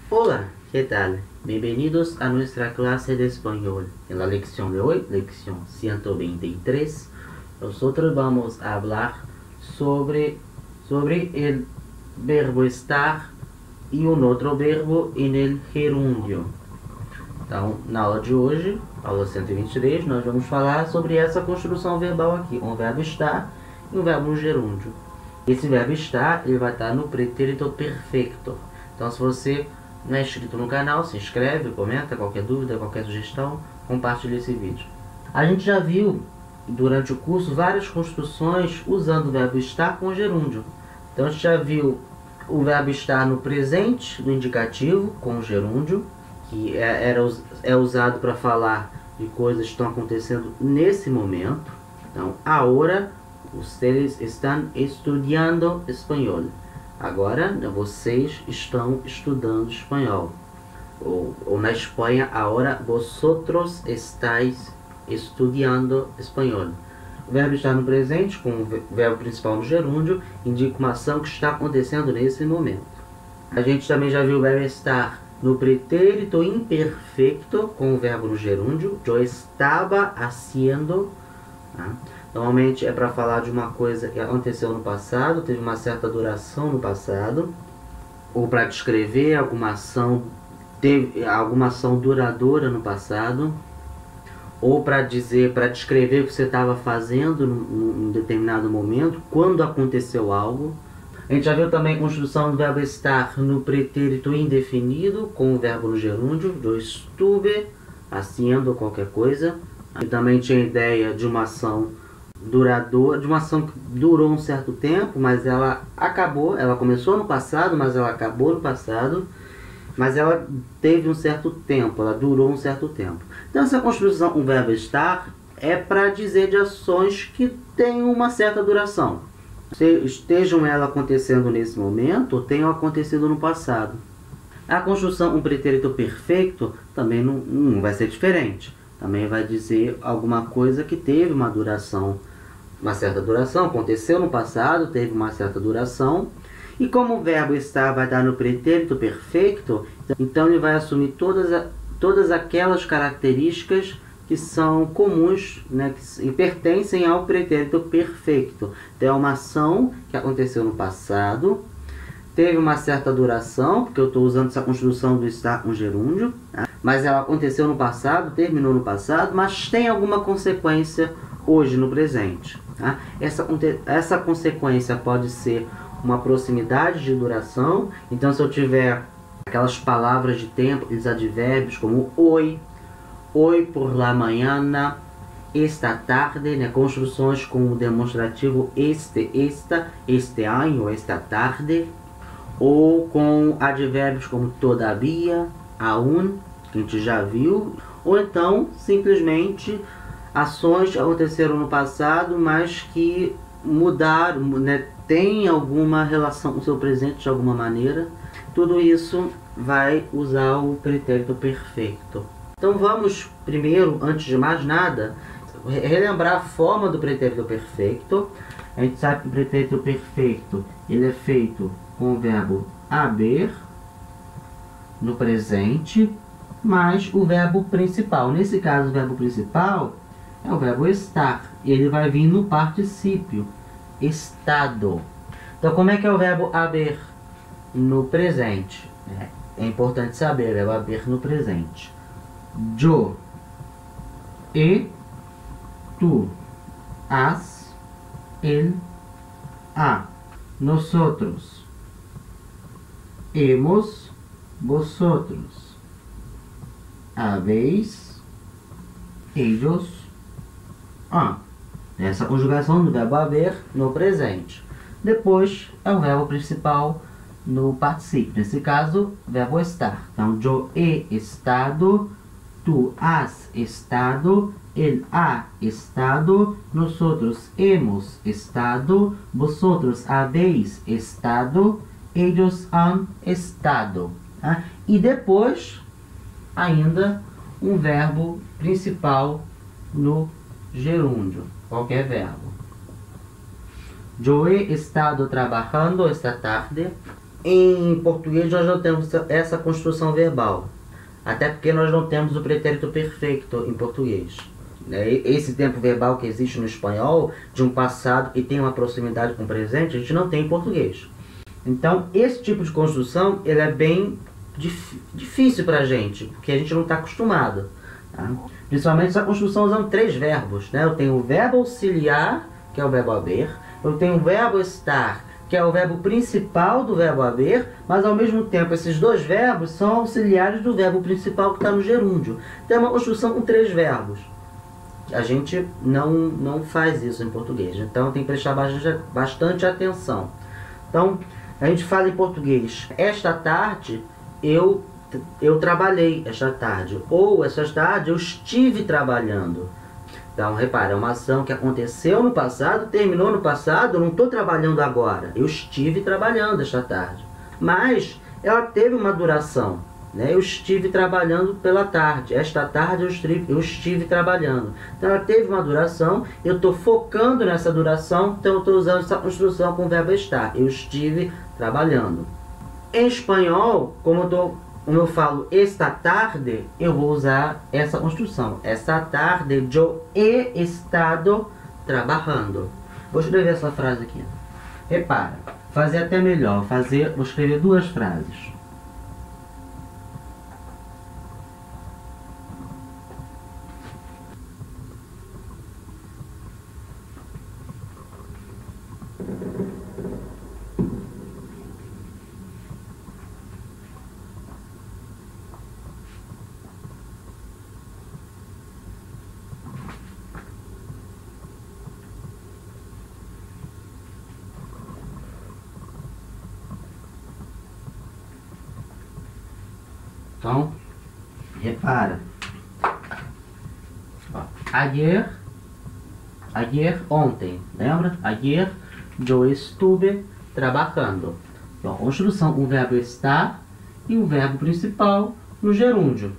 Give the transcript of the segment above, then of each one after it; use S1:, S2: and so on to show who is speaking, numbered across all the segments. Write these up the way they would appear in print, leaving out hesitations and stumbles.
S1: Hola, ¿qué tal? Bienvenidos a nuestra clase de español. En la lección de hoy, lección 123, nosotros vamos a hablar sobre el verbo estar e um outro verbo en el gerúndio. Então, na aula de hoje, aula 123, nós vamos falar sobre essa construção verbal aqui, um verbo estar e um verbo no gerúndio. Esse verbo estar, ele vai estar no pretérito perfeito. Então, se você não é inscrito no canal, se inscreve, comenta, qualquer dúvida, qualquer sugestão, compartilhe esse vídeo. A gente já viu, durante o curso, várias construções usando o verbo estar com o gerúndio. Então, a gente já viu o verbo estar no presente, no indicativo, com o gerúndio, que é usado para falar de coisas que estão acontecendo nesse momento. Então, ahora ustedes están estudiando espanhol. Agora, vocês estão estudando espanhol. Ou na Espanha, ahora vosotros estáis estudiando espanhol. O verbo estar no presente, com o verbo principal no gerúndio, indica uma ação que está acontecendo nesse momento. A gente também já viu o verbo estar no pretérito imperfeito, com o verbo no gerúndio. Eu estava haciendo. Tá? Normalmente é para falar de uma coisa que aconteceu no passado, teve uma certa duração no passado, ou para descrever alguma ação, teve alguma ação duradoura no passado, ou para descrever o que você estava fazendo num determinado momento, quando aconteceu algo. A gente já viu também a construção do verbo estar no pretérito indefinido, com o verbo no gerúndio. Eu estuve haciendo qualquer coisa. E também tinha a ideia de uma ação duradoura, de uma ação que durou um certo tempo, mas ela acabou, ela começou no passado, mas ela acabou no passado, mas ela teve um certo tempo, ela durou um certo tempo. Então essa construção, o verbo estar, é para dizer de ações que têm uma certa duração. Estejam elas acontecendo nesse momento, ou tenham acontecido no passado. A construção, um pretérito perfeito, também não vai ser diferente. Também vai dizer alguma coisa que teve uma duração, uma certa duração, aconteceu no passado, teve uma certa duração. E como o verbo estar vai dar no pretérito perfeito, então ele vai assumir todas aquelas características que são comuns, né, que pertencem ao pretérito perfeito. Então é uma ação que aconteceu no passado, teve uma certa duração, porque eu estou usando essa construção do estar com gerúndio, tá? Mas ela aconteceu no passado, terminou no passado, mas tem alguma consequência hoje no presente. Tá? Essa consequência pode ser uma proximidade de duração. Então, se eu tiver aquelas palavras de tempo, aqueles advérbios como hoy por la mañana, esta tarde, né? Construções com o demonstrativo esta, este ano, esta tarde, ou com advérbios como todavia, aún, que a gente já viu, ou então simplesmente ações que aconteceram no passado, mas que mudaram, né? Tem alguma relação com o seu presente de alguma maneira. Tudo isso vai usar o pretérito perfeito. Então vamos primeiro, antes de mais nada, relembrar a forma do pretérito perfeito. A gente sabe que o pretérito perfeito ele é feito com o verbo haber no presente, mais o verbo principal. Nesse caso, o verbo principal é o verbo estar. Ele vai vir no particípio, estado. Então, como é que é o verbo haber no presente? É importante saber, o verbo haber no presente. Yo, e, tu, has, él, ha. Nosotros, hemos, vosotros, habéis, ellos, han. Essa conjugação do verbo haver no presente. Depois é o verbo principal no particípio. Nesse caso, o verbo estar. Então, yo he estado, tu has estado, él ha estado, nosotros hemos estado, vosotros habéis estado, ellos han estado. Tá? E depois, ainda, um verbo principal no gerúndio, qualquer verbo. Yo he estado trabajando esta tarde. Em português nós não temos essa construção verbal, até porque nós não temos o pretérito perfeito em português. Esse tempo verbal que existe no espanhol, de um passado que tem uma proximidade com o presente, a gente não tem em português. Então, esse tipo de construção ele é bem difícil para a gente, porque a gente não está acostumado. Tá? Principalmente essa construção usando 3 verbos. Né? Eu tenho o verbo auxiliar, que é o verbo haver. Eu tenho o verbo estar, que é o verbo principal do verbo haver, mas ao mesmo tempo esses 2 verbos são auxiliares do verbo principal que está no gerúndio. Então é uma construção com 3 verbos. A gente não faz isso em português, então tem que prestar bastante atenção. Então, a gente fala em português, esta tarde eu trabalhei esta tarde, ou esta tarde eu estive trabalhando. Então, repara, é uma ação que aconteceu no passado, terminou no passado, eu não estou trabalhando agora. Eu estive trabalhando esta tarde. Mas ela teve uma duração. Né? Eu estive trabalhando pela tarde. Esta tarde eu estive trabalhando. Então, ela teve uma duração, eu estou focando nessa duração, então eu estou usando essa construção com o verbo estar. Eu estive trabalhando. Em espanhol, como eu falo esta tarde, eu vou usar essa construção. Esta tarde eu he estado trabajando. Vou escrever essa frase aqui. Repara, fazer até melhor. Vou escrever 2 frases. Então, repara. Ó, ayer, ontem, lembra? Ayer eu estuve trabalhando. Então, construção, o verbo estar e o verbo principal no gerúndio.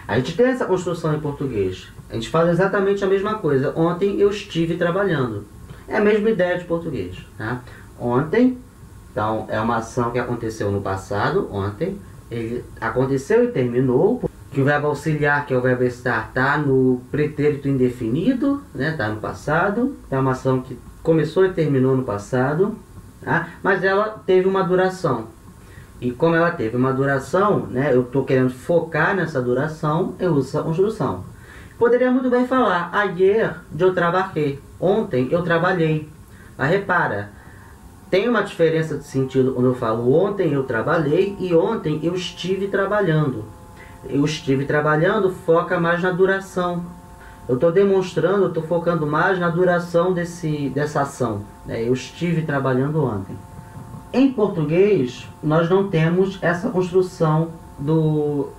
S1: A gente tem essa construção em português. A gente fala exatamente a mesma coisa. Ontem eu estive trabalhando. É a mesma ideia de português. Tá? Ontem, então, é uma ação que aconteceu no passado, ontem. Ele aconteceu e terminou, que o verbo auxiliar, que é o verbo estar, está no pretérito indefinido, né? Está no passado, é uma ação que começou e terminou no passado, tá? Mas ela teve uma duração. E como ela teve uma duração, né? Eu estou querendo focar nessa duração, eu uso essa construção. Poderia muito bem falar, ayer eu trabalhei, ontem eu trabalhei. Mas repara, tem uma diferença de sentido quando eu falo ontem eu trabalhei e ontem eu estive trabalhando. Eu estive trabalhando foca mais na duração. Eu estou demonstrando, eu estou focando mais na duração dessa ação. Né? Eu estive trabalhando ontem. Em português, nós não temos essa construção do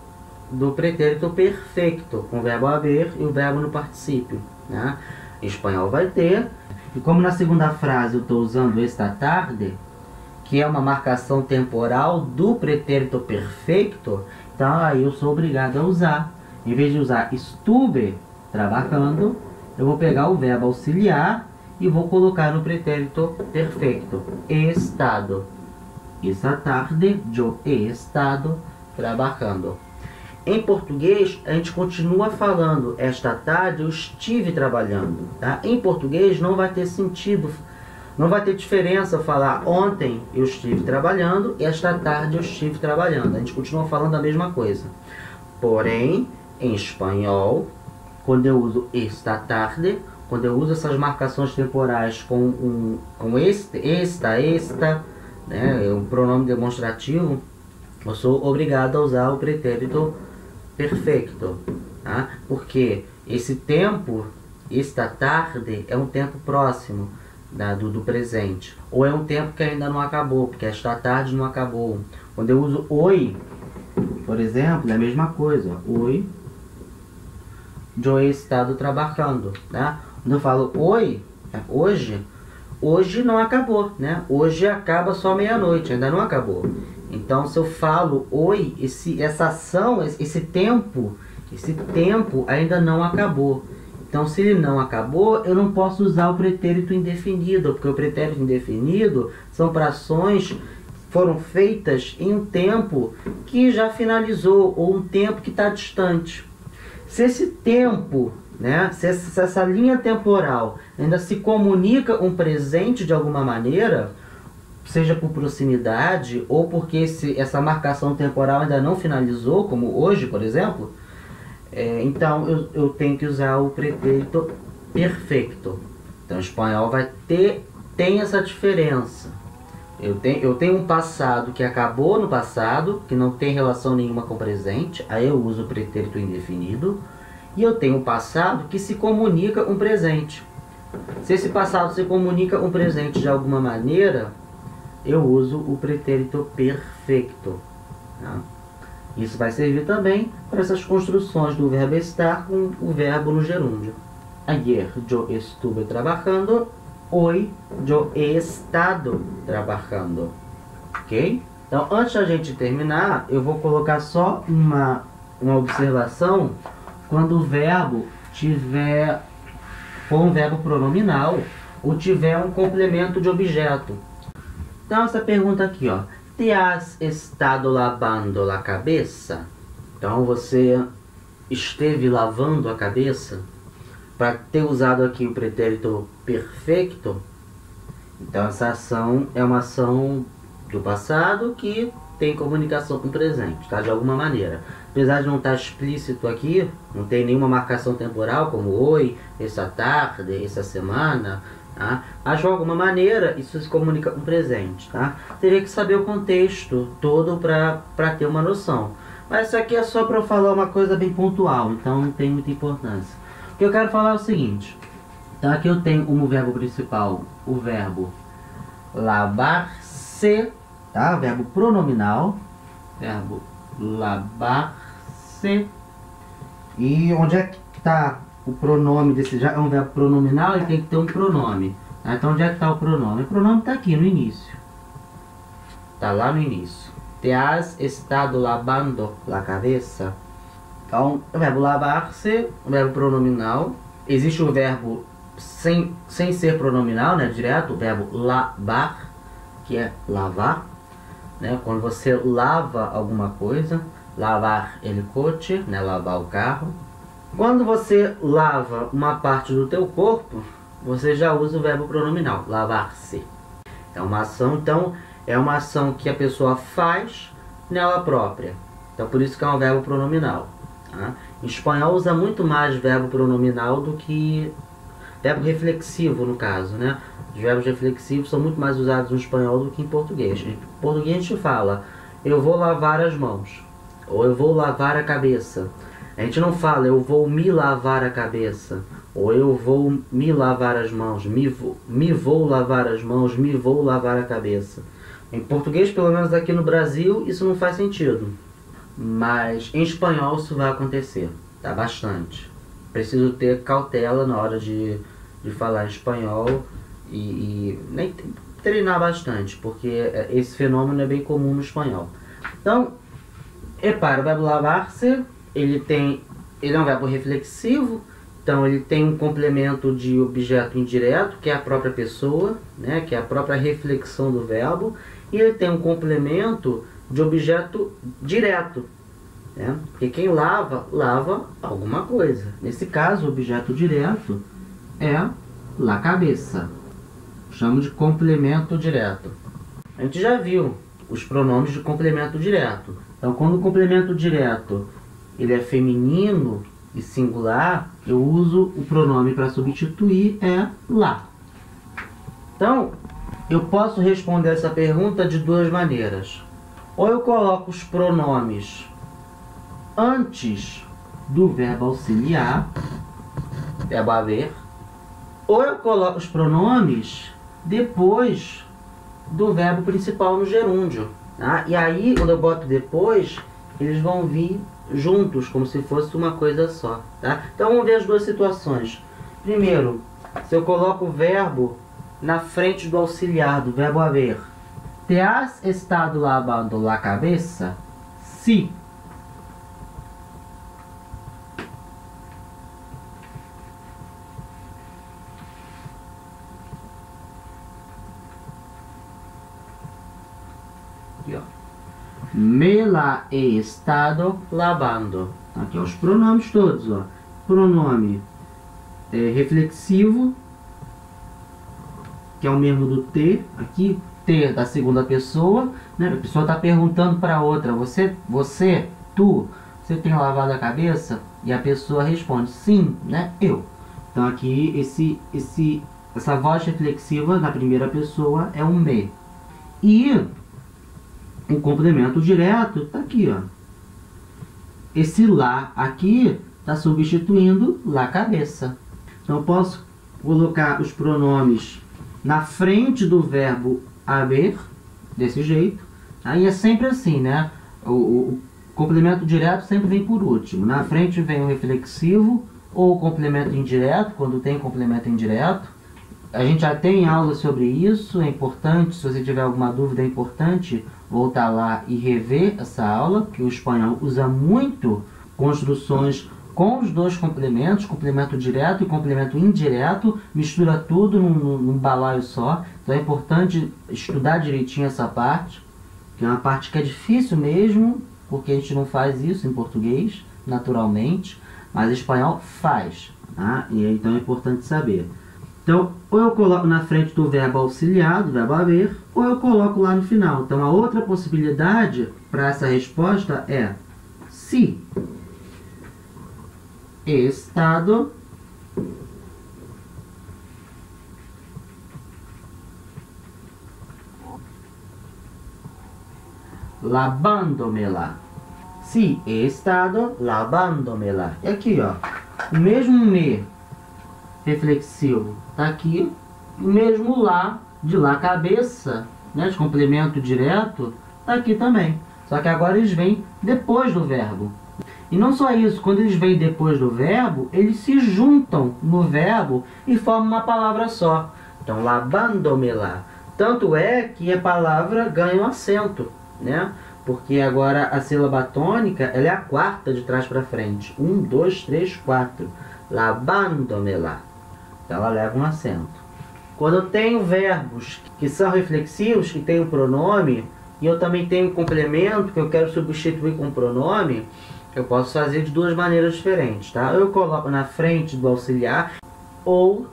S1: pretérito perfeito, com o verbo haver e o verbo no particípio. Né? Em espanhol vai ter. E como na segunda frase eu estou usando esta tarde, que é uma marcação temporal do pretérito perfeito, então aí eu sou obrigado a usar. Em vez de usar estuve trabalhando, eu vou pegar o verbo auxiliar e vou colocar no pretérito perfeito. He estado. Esta tarde eu he estado trabalhando. Em português, a gente continua falando, esta tarde eu estive trabalhando. Tá? Em português não vai ter sentido, não vai ter diferença falar ontem eu estive trabalhando e esta tarde eu estive trabalhando. A gente continua falando a mesma coisa. Porém, em espanhol, quando eu uso esta tarde, quando eu uso essas marcações temporais com esta, né, um pronome demonstrativo, eu sou obrigado a usar o pretérito perfeito, tá? Porque esse tempo, esta tarde, é um tempo próximo do presente. Ou é um tempo que ainda não acabou, porque esta tarde não acabou. Quando eu uso oi, por exemplo, é a mesma coisa. Oi, eu he estado trabalhando, tá? Quando eu falo oi, hoje não acabou, né? Hoje acaba só meia-noite, ainda não acabou. Então, se eu falo oi, essa ação, esse tempo ainda não acabou. Então, se ele não acabou, eu não posso usar o pretérito indefinido, porque o pretérito indefinido são para ações foram feitas em um tempo que já finalizou ou um tempo que está distante. Se esse tempo, né, se essa linha temporal ainda se comunica um presente de alguma maneira, seja por proximidade ou porque essa marcação temporal ainda não finalizou, como hoje, por exemplo, então eu tenho que usar o pretérito perfeito. Então, o espanhol tem essa diferença. Eu tenho um passado que acabou no passado, que não tem relação nenhuma com o presente, aí eu uso o pretérito indefinido. E eu tenho um passado que se comunica um presente. Se esse passado se comunica um presente de alguma maneira, eu uso o pretérito perfeito. Tá? Isso vai servir também para essas construções do verbo estar com o verbo no gerúndio. Ayer yo estuve trabajando. Hoy yo he estado trabajando. Ok? Então, antes da gente terminar, eu vou colocar só uma observação quando o verbo for um verbo pronominal ou tiver um complemento de objeto. Então, essa pergunta aqui, ó. ¿Te has estado lavando la cabeça? Então, você esteve lavando a cabeça? Para ter usado aqui o pretérito perfeito, então essa ação é uma ação do passado que tem comunicação com o presente, tá? De alguma maneira. Apesar de não estar explícito aqui, não tem nenhuma marcação temporal, como hoje, essa tarde, essa semana, tá? Mas de alguma maneira isso se comunica com o presente, tá? Teria que saber o contexto todo para ter uma noção. Mas isso aqui é só para eu falar uma coisa bem pontual, então não tem muita importância. O que eu quero falar é o seguinte. Então aqui eu tenho como verbo principal o verbo lavar-se, tá? Verbo pronominal. Verbo lavar-se. E onde é que está o pronome desse? Já é um verbo pronominal, ele tem que ter um pronome. Tá? Então onde é que está o pronome? O pronome está aqui no início. Está lá no início. Te has estado lavando la cabeça? Então, o verbo lavar-se, o verbo pronominal. Existe o verbo sem ser pronominal, né, direto, o verbo lavar, que é lavar, né, quando você lava alguma coisa, lavar el coche, né, lavar o carro. Quando você lava uma parte do teu corpo, você já usa o verbo pronominal, lavar-se. É uma ação, então, é uma ação que a pessoa faz nela própria. Então, por isso que é um verbo pronominal. Tá? Em espanhol usa muito mais verbo pronominal do que verbo reflexivo, no caso, né? Os verbos reflexivos são muito mais usados no espanhol do que em português. Em português a gente fala, eu vou lavar as mãos, ou eu vou lavar a cabeça. A gente não fala, eu vou me lavar a cabeça, ou eu vou me lavar as mãos, me vou lavar as mãos, me vou lavar a cabeça. Em português, pelo menos aqui no Brasil, isso não faz sentido. Mas em espanhol isso vai acontecer, tá? Bastante. Preciso ter cautela na hora de falar espanhol e nem treinar bastante, porque esse fenômeno é bem comum no espanhol. Então, repara, o verbo lavar-se, ele é um verbo reflexivo, então ele tem um complemento de objeto indireto, que é a própria pessoa, né, que é a própria reflexão do verbo, e ele tem um complemento de objeto direto, né? Porque quem lava, lava alguma coisa. Nesse caso, o objeto direto é la cabeça. Chamo de complemento direto. A gente já viu os pronomes de complemento direto. Então, quando o complemento direto ele é feminino e singular, eu uso o pronome para substituir, é la. Então, eu posso responder essa pergunta de duas maneiras. Ou eu coloco os pronomes antes do verbo auxiliar, verbo haver, ou eu coloco os pronomes depois do verbo principal no gerúndio. Tá? E aí, quando eu boto depois, eles vão vir juntos, como se fosse uma coisa só. Tá? Então, vamos ver as duas situações. Primeiro, se eu coloco o verbo na frente do auxiliar, do verbo haver. Te has estado lavando la cabeça? Sí. la he estado lavando. Aqui, ó, os pronomes todos, ó. Pronome reflexivo, que é o mesmo do te. Aqui, te da segunda pessoa, né? A pessoa está perguntando para outra, tu, você tem lavado a cabeça? E a pessoa responde, sim, né? Eu. Então aqui, essa voz reflexiva na primeira pessoa é um me. E o complemento direto está aqui, ó. Esse lá aqui está substituindo la cabeça. Então eu posso colocar os pronomes na frente do verbo haber, desse jeito. Aí é sempre assim, né? O complemento direto sempre vem por último. Na frente vem o reflexivo ou o complemento indireto, quando tem complemento indireto. A gente já tem aula sobre isso, é importante, se você tiver alguma dúvida, é importante voltar lá e rever essa aula, que o espanhol usa muito construções com os dois complementos, complemento direto e complemento indireto, mistura tudo num balaio só. Então é importante estudar direitinho essa parte, que é uma parte que é difícil mesmo, porque a gente não faz isso em português, naturalmente, mas em espanhol faz, tá? E então é importante saber. Então, ou eu coloco na frente do verbo auxiliar, do verbo haver, ou eu coloco lá no final. Então, a outra possibilidade para essa resposta é se estado lavando-me-la. Se estado lavando-me-la. E aqui, ó, o mesmo me reflexivo tá aqui, o mesmo lá, de lá cabeça, né, de complemento direto, tá aqui também. Só que agora eles vêm depois do verbo. E não só isso, quando eles vêm depois do verbo, eles se juntam no verbo e formam uma palavra só. Então, lavando-me-la. Tanto é que a palavra ganha um acento, né? Porque agora a sílaba tônica, ela é a quarta de trás para frente. 1, 2, 3, 4. Lavando-me-la. Então, ela leva um acento. Quando eu tenho verbos que são reflexivos, que tem um pronome, e eu também tenho um complemento que eu quero substituir com um pronome, eu posso fazer de duas maneiras diferentes, tá? Eu coloco na frente do auxiliar ou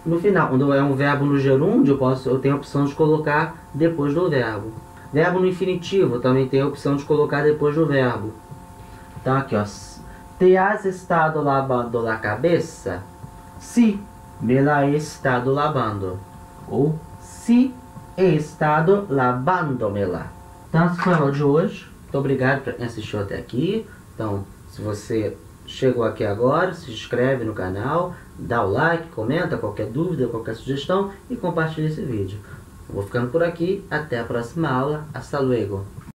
S1: no final. Quando é um verbo no gerúndio, eu tenho a opção de colocar depois do verbo. Verbo no infinitivo, eu também tenho a opção de colocar depois do verbo. Então aqui, ó. Te has estado lavando la cabeça? Si, me la he estado lavando. Ou si he estado lavando-me-la. Então, esse foi a aula de hoje. Muito obrigado por quem assistiu até aqui. Então, se você chegou aqui agora, se inscreve no canal, dá o like, comenta qualquer dúvida, qualquer sugestão e compartilha esse vídeo. Vou ficando por aqui. Até a próxima aula. Hasta luego.